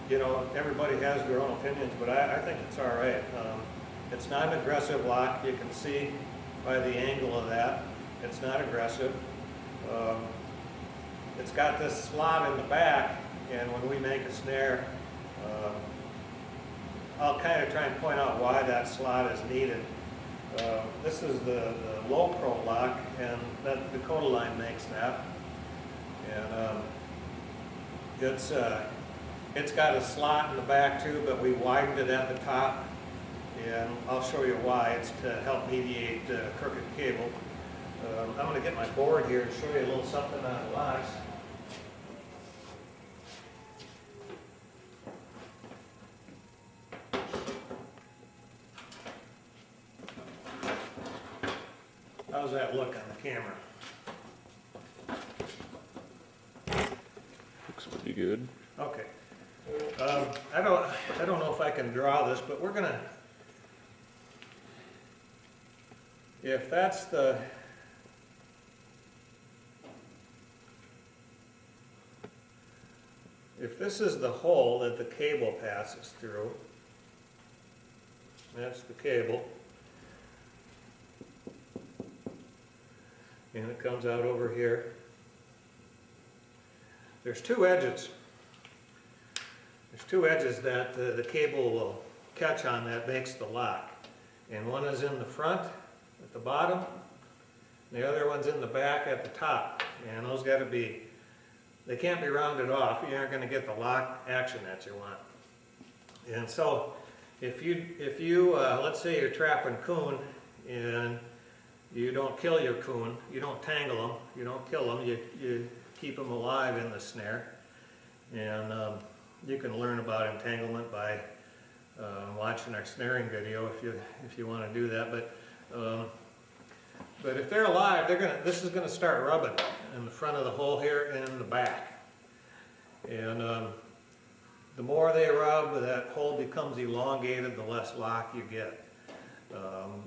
you know, everybody has their own opinions, but I think it's all right. It's not an aggressive lock. You can see by the angle of that, it's not aggressive. It's got this slot in the back, and when we make a snare, I'll kind of try and point out why that slot is needed. This is the low pro lock, and that Dakota line makes that. And it's got a slot in the back too, but we widened it at the top, and I'll show you why. It's to help mediate crooked cable. I'm going to get my board here and show you a little something on the locks. How's that look on the camera? Looks pretty good. Okay. I don't know if I can draw this, but we're gonna, if that's the, if this is the hole that the cable passes through, that's the cable, and it comes out over here. There's two edges. There's two edges that the cable will catch on that makes the lock. And one is in the front at the bottom, and the other one's in the back at the top. And those got to be, they can't be rounded off. You aren't going to get the lock action that you want. And so if you let's say you're trapping coon and you don't kill your coon, you don't tangle them, you don't kill them, you keep them alive in the snare. And you can learn about entanglement by watching our snaring video if you want to do that. But if they're alive, this is going to start rubbing in the front of the hole here and in the back. And the more they rub, that hole becomes elongated, the less lock you get.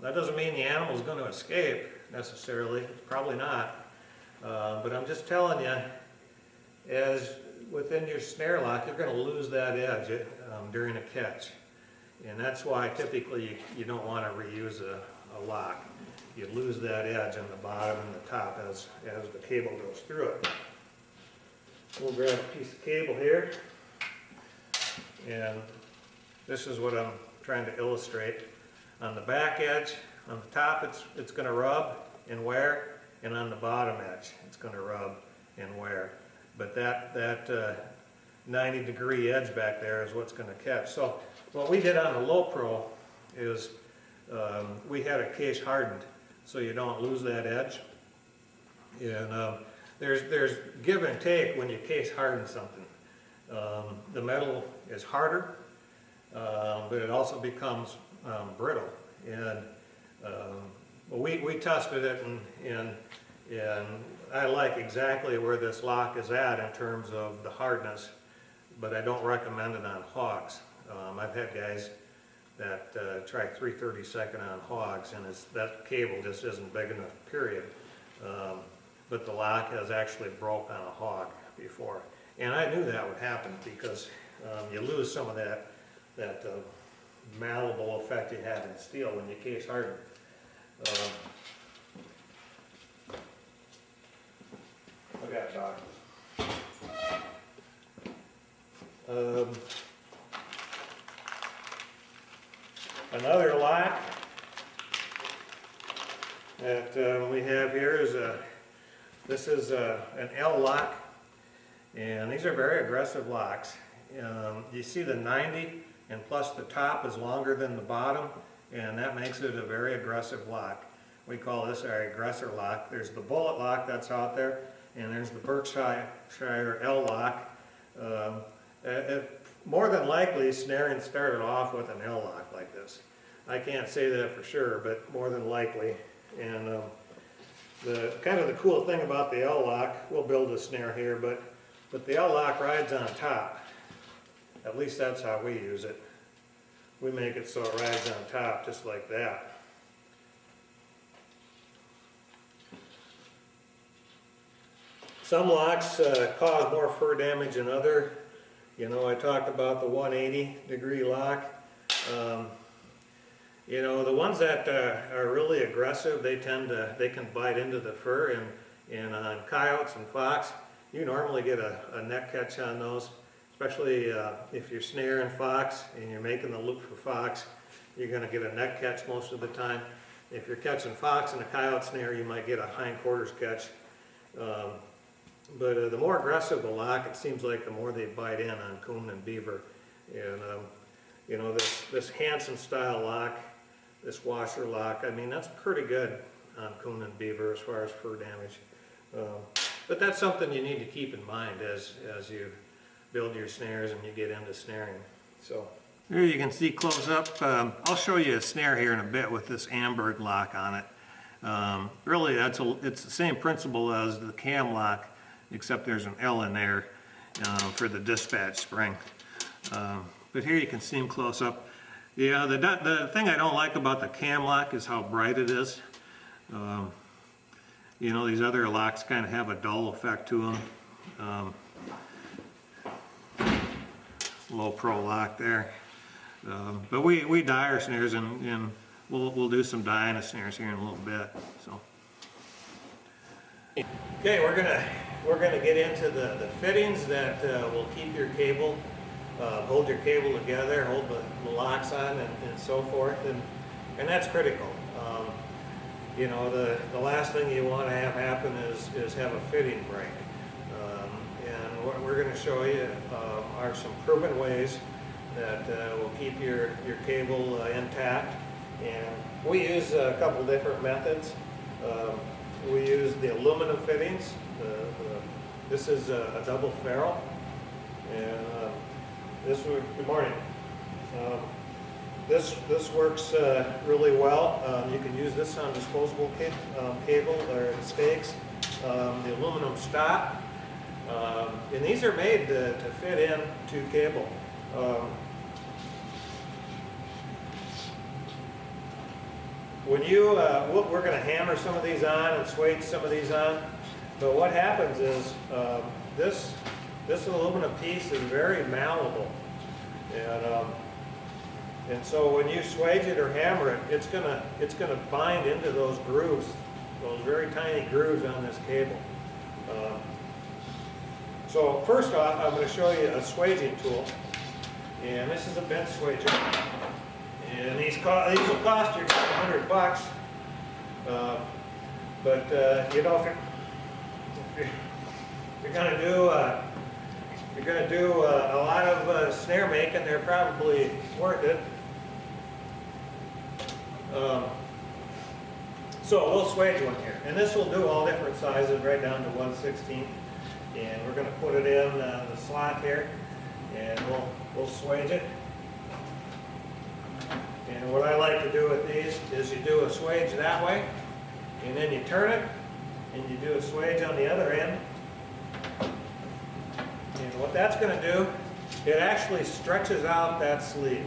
That doesn't mean the animal is going to escape necessarily. It's probably not. But I'm just telling you, as within your snare lock, you're going to lose that edge during a catch. And that's why typically you don't want to reuse a lock. You lose that edge on the bottom and the top as the cable goes through it. We'll grab a piece of cable here. And this is what I'm trying to illustrate. On the back edge, on the top it's going to rub and wear, and on the bottom edge it's going to rub and wear. But that 90-degree edge back there is what's going to catch. So what we did on the low pro is we had a case hardened so you don't lose that edge. And there's give and take when you case harden something. The metal is harder, but it also becomes brittle. And we tested it, and I like exactly where this lock is at in terms of the hardness, but I don't recommend it on hogs. I've had guys that try 3/32 on hogs, and that cable just isn't big enough, period. But the lock has actually broke on a hog before. And I knew that would happen because you lose some of that malleable effect you have in steel when you case harden. Look at that, Doc. Another lock that we have here is this is an L lock, and these are very aggressive locks. You see the 90, and plus the top is longer than the bottom, and that makes it a very aggressive lock. We call this our aggressor lock. There's the bullet lock that's out there, and there's the Berkshire L lock. More than likely, snaring started off with an L lock like this. I can't say that for sure, but more than likely. And the cool thing about the L lock, we'll build a snare here, but the L lock rides on top. At least that's how we use it. We make it so it rides on top, just like that. Some locks cause more fur damage than other, You know, I talked about the 180-degree lock. You know, the ones that are really aggressive, they can bite into the fur, and on coyotes and fox, you normally get a neck catch on those, especially if you're snaring fox and you're making the loop for fox, you're going to get a neck catch most of the time. If you're catching fox in a coyote snare, you might get a hindquarters catch. But the more aggressive the lock, it seems like the more they bite in on coon and beaver. And you know, this Hansen style lock, this washer lock, I mean, that's pretty good on coon and beaver as far as fur damage. But that's something you need to keep in mind as you build your snares and you get into snaring. So here you can see close up. I'll show you a snare here in a bit with this Amberg lock on it. Really, it's the same principle as the cam lock, except there's an L in there for the dispatch spring. But here you can see them close up. Yeah, the thing I don't like about the cam lock is how bright it is. You know, these other locks kind of have a dull effect to them. Low pro lock there. But we dye our snares, and we'll do some dyeing of snares here in a little bit. So, okay, we're gonna get into the fittings that will keep your cable, hold your cable together, hold the locks on, and so forth, and that's critical. You know, the last thing you want to have happen is have a fitting break. And what we're going to show you are some proven ways that will keep your cable intact. And we use a couple different methods. We use the aluminum fittings. This is a double ferrule. And good morning. This works really well. You can use this on disposable cable or stakes. The aluminum stop, and these are made to fit in to cable. When you, we're going to hammer some of these on and swage some of these on, but what happens is this aluminum piece is very malleable, and so when you swage it or hammer it, it's gonna bind into those grooves, those very tiny grooves on this cable. So first off, I'm going to show you a swaging tool, and this is a bench swager, and these will cost you $100. But you know, if you're going to do a lot of snare making, they're probably worth it. So we'll swage one here, and this will do all different sizes right down to 1/16, and we're going to put it in the slot here, and we'll swage it. And what I like to do with these is you do a swage that way, and then you turn it, and you do a swage on the other end. And what that's going to do, it actually stretches out that sleeve.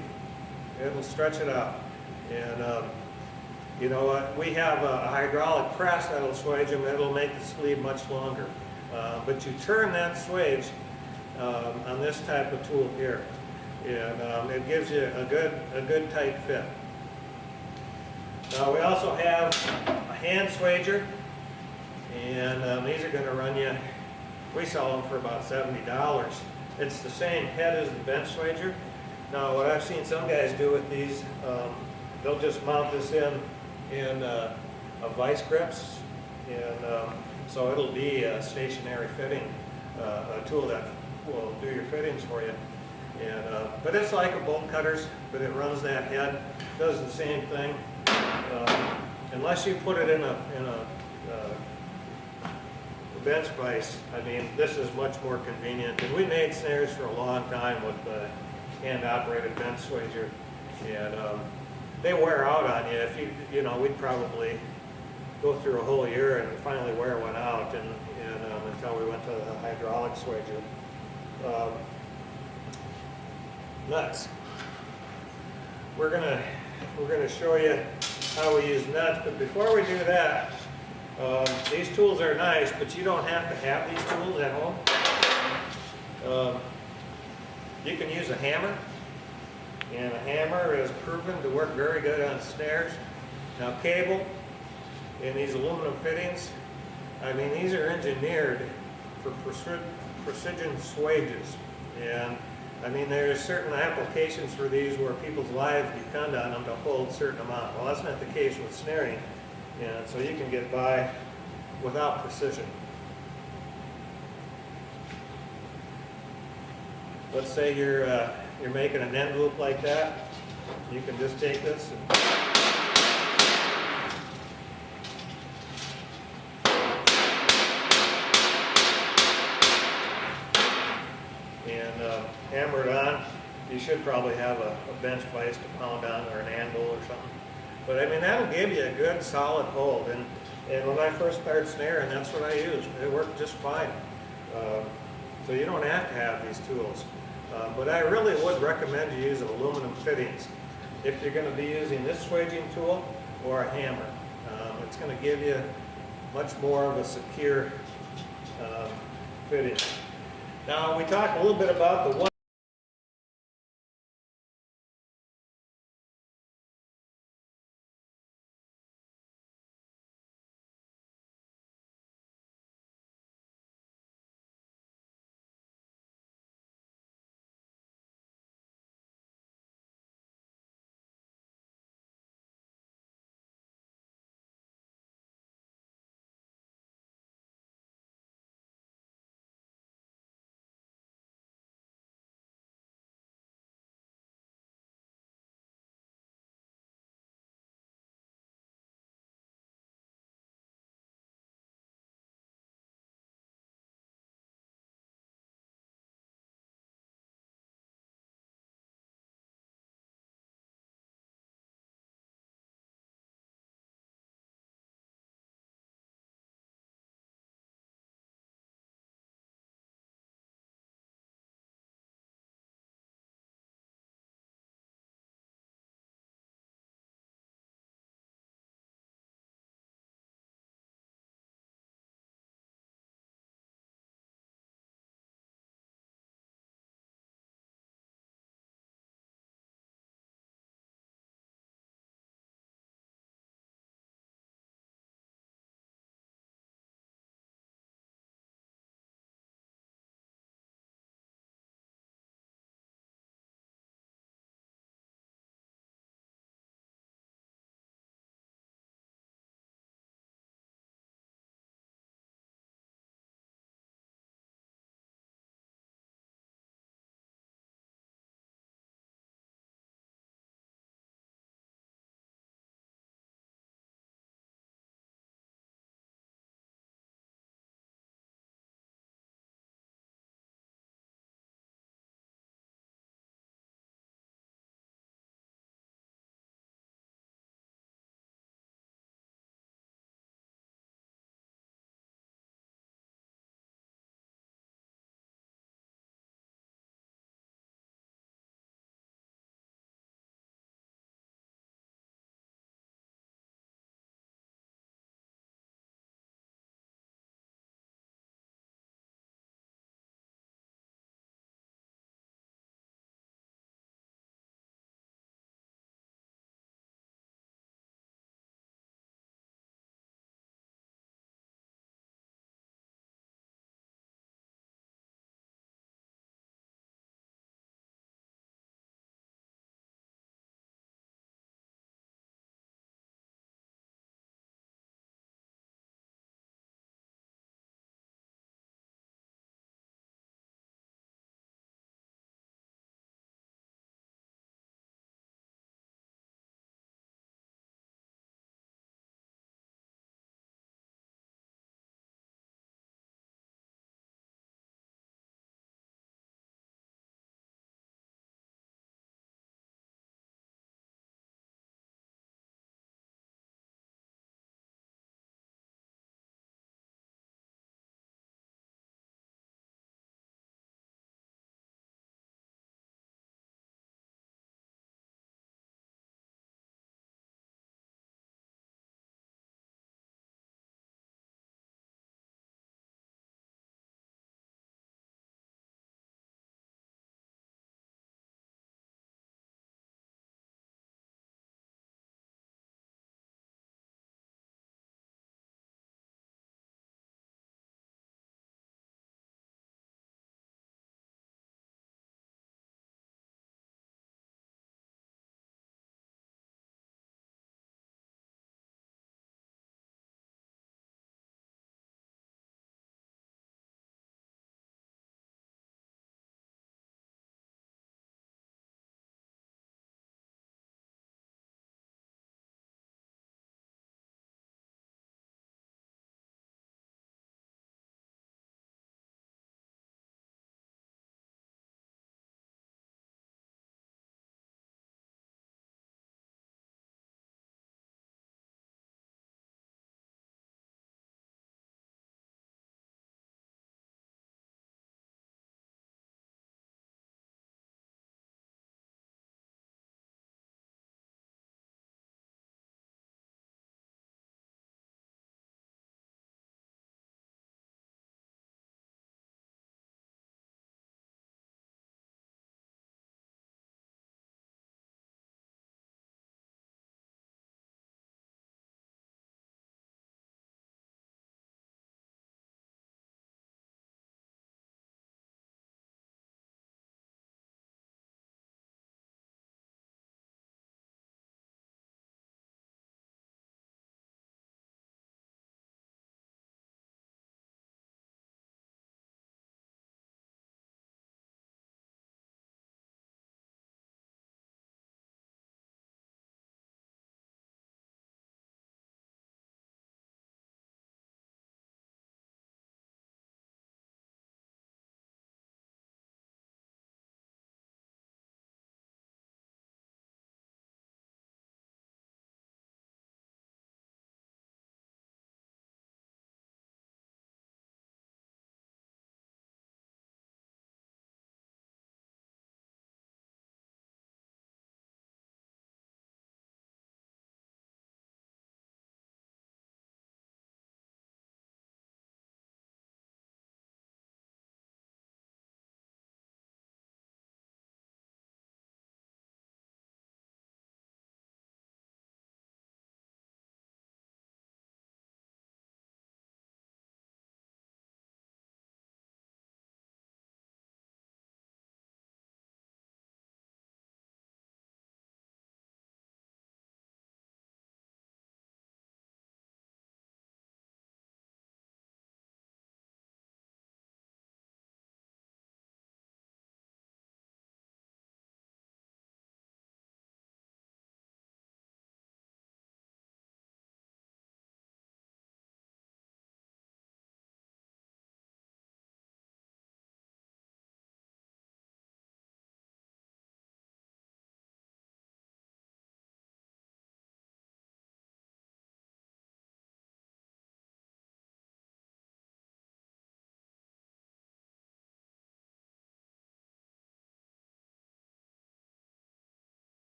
It'll stretch it out. And you know what? We have a hydraulic press that'll swage them. It'll make the sleeve much longer. But you turn that swage on this type of tool here, and it gives you a good tight fit. Now we also have a hand swager, and these are going to run you. We sell them for about $70. It's the same head as the bench swager. Now what I've seen some guys do with these, they'll just mount this in a vice grips, and so it'll be a stationary fitting, a tool that will do your fittings for you. And but it's like a bolt cutters, but it runs that head, does the same thing. Unless you put it in a bench vise, I mean, this is much more convenient. And we made snares for a long time with the hand-operated bench swager, and they wear out on you. If you know, we'd probably go through a whole year and finally wear one out, and until we went to the hydraulic swager. Nuts. We're gonna show you how we use nuts, but before we do that, these tools are nice, but you don't have to have these tools at home. You can use a hammer, and a hammer is proven to work very good on snares. Now cable and these aluminum fittings, I mean, these are engineered for precision swages. And I mean, there's certain applications for these where people's lives depend on them to hold a certain amount. Well, that's not the case with snaring, and so you can get by without precision. Let's say you're making an end loop like that. You can just take this and hammer it on. You should probably have a bench vise to pound on, or an anvil or something. But I mean, that'll give you a good solid hold. And when I first started snaring, that's what I used. It worked just fine. So you don't have to have these tools. But I really would recommend you use aluminum fittings if you're going to be using this swaging tool or a hammer. It's going to give you much more of a secure fitting. Now we talked a little bit about the one